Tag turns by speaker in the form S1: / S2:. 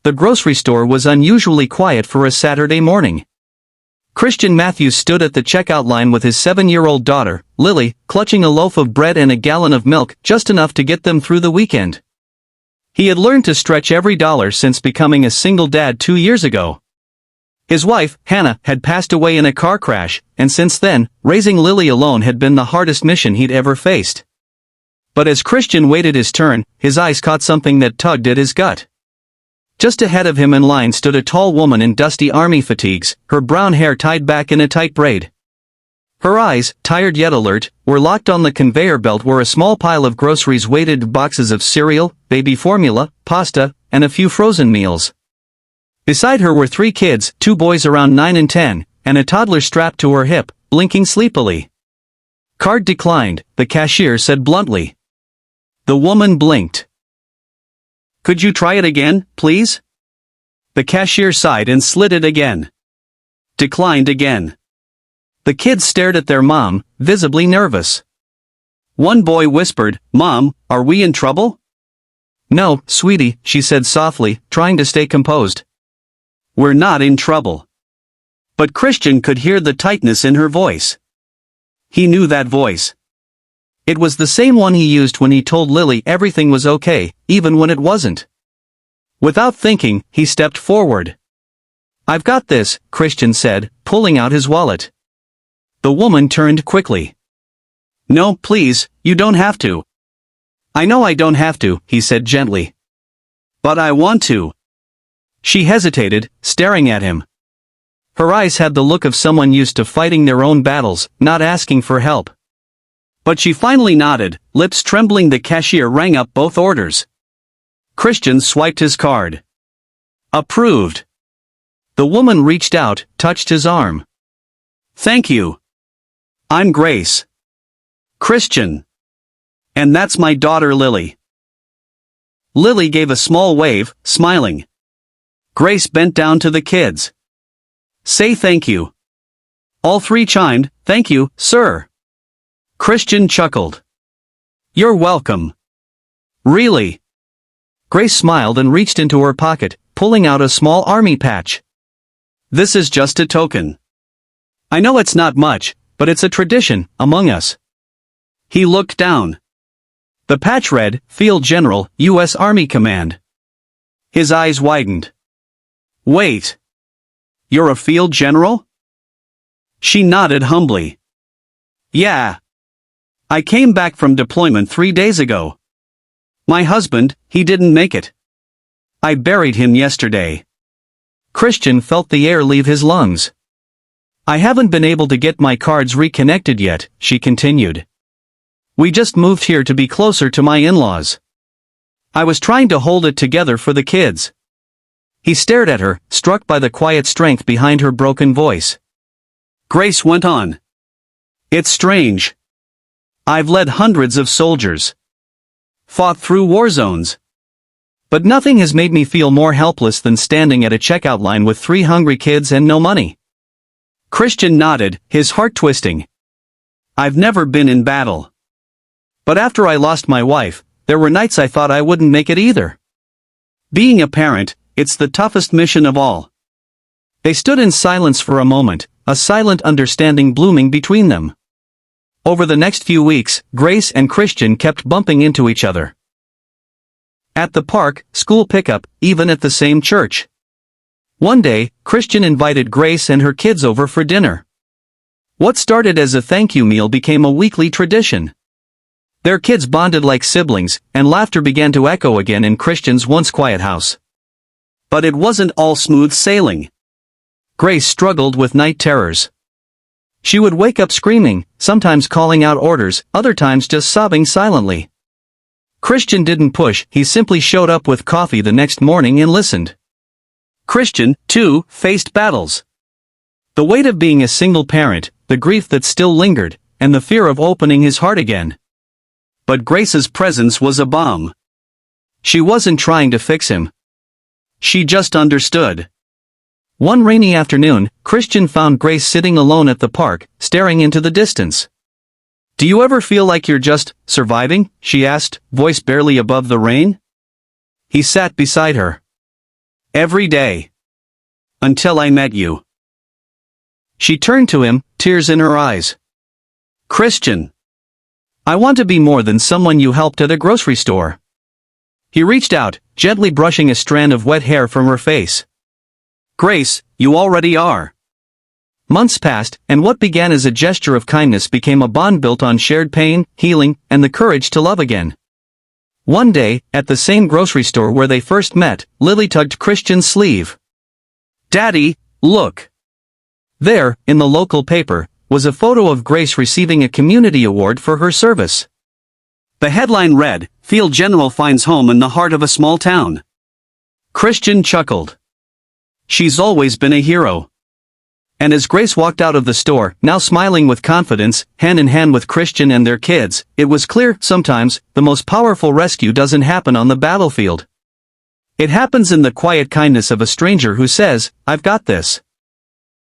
S1: the grocery store was unusually quiet for a Saturday morning. Christian Matthews stood at the checkout line with his 7-year-old daughter, Lily, clutching a loaf of bread and a gallon of milk, just enough to get them through the weekend. He had learned to stretch every dollar since becoming a single dad 2 years ago. His wife, Hannah, had passed away in a car crash, and since then, raising Lily alone had been the hardest mission he'd ever faced. But as Christian waited his turn, his eyes caught something that tugged at his gut. Just ahead of him in line stood a tall woman in dusty army fatigues, her brown hair tied back in a tight braid. Her eyes, tired yet alert, were locked on the conveyor belt where a small pile of groceries waited: boxes of cereal, baby formula, pasta, and a few frozen meals. Beside her were 3 kids, 2 boys around 9 and 10, and a toddler strapped to her hip, blinking sleepily. "Card declined," the cashier said bluntly. The woman blinked. "Could you try it again, please?" The cashier sighed and slid it again. "Declined again." The kids stared at their mom, visibly nervous. One boy whispered, "Mom, are we in trouble?" "No, sweetie," she said softly, trying to stay composed. "We're not in trouble." But Christian could hear the tightness in her voice. He knew that voice. It was the same one he used when he told Lily everything was okay, even when it wasn't. Without thinking, he stepped forward. "I've got this," Christian said, pulling out his wallet. The woman turned quickly. "No, please, you don't have to." "I know I don't have to," he said gently. "But I want to." She hesitated, staring at him. Her eyes had the look of someone used to fighting their own battles, not asking for help. But she finally nodded, lips trembling. The cashier rang up both orders. Christian swiped his card. Approved. The woman reached out, touched his arm. "Thank you. I'm Grace." "Christian. And that's my daughter Lily." Lily gave a small wave, smiling. Grace bent down to the kids. "Say thank you." All 3 chimed, "Thank you, sir." Christian chuckled. "You're welcome." "Really?" Grace smiled and reached into her pocket, pulling out a small army patch. "This is just a token. I know it's not much, but it's a tradition among us." He looked down. The patch read, "Field General, U.S. Army Command." His eyes widened. "Wait. You're a field general?" She nodded humbly. "Yeah. I came back from deployment 3 days ago. My husband, he didn't make it. I buried him yesterday." Christian felt the air leave his lungs. "I haven't been able to get my cards reconnected yet," she continued. "We just moved here to be closer to my in-laws. I was trying to hold it together for the kids." He stared at her, struck by the quiet strength behind her broken voice. Grace went on. "It's strange. I've led hundreds of soldiers. Fought through war zones. But nothing has made me feel more helpless than standing at a checkout line with 3 hungry kids and no money." Christian nodded, his heart twisting. "I've never been in battle. But after I lost my wife, there were nights I thought I wouldn't make it either. Being a parent, it's the toughest mission of all." They stood in silence for a moment, a silent understanding blooming between them. Over the next few weeks, Grace and Christian kept bumping into each other. At the park, school pickup, even at the same church. One day, Christian invited Grace and her kids over for dinner. What started as a thank you meal became a weekly tradition. Their kids bonded like siblings, and laughter began to echo again in Christian's once quiet house. But it wasn't all smooth sailing. Grace struggled with night terrors. She would wake up screaming, sometimes calling out orders, other times just sobbing silently. Christian didn't push, he simply showed up with coffee the next morning and listened. Christian, too, faced battles. The weight of being a single parent, the grief that still lingered, and the fear of opening his heart again. But Grace's presence was a balm. She wasn't trying to fix him. She just understood. One rainy afternoon, Christian found Grace sitting alone at the park, staring into the distance. "Do you ever feel like you're just surviving?" she asked, voice barely above the rain. He sat beside her. Every day. Until I met you. She turned to him, tears in her eyes. Christian. I want to be more than someone you helped at a grocery store. He reached out, gently brushing a strand of wet hair from her face. Grace, you already are. Months passed, and what began as a gesture of kindness became a bond built on shared pain, healing, and the courage to love again. One day, at the same grocery store where they first met, Lily tugged Christian's sleeve. Daddy, look. There, in the local paper, was a photo of Grace receiving a community award for her service. The headline read, Field General finds home in the heart of a small town. Christian chuckled. She's always been a hero. And as Grace walked out of the store, now smiling with confidence, hand in hand with Christian and their kids, it was clear, sometimes, the most powerful rescue doesn't happen on the battlefield. It happens in the quiet kindness of a stranger who says, I've got this.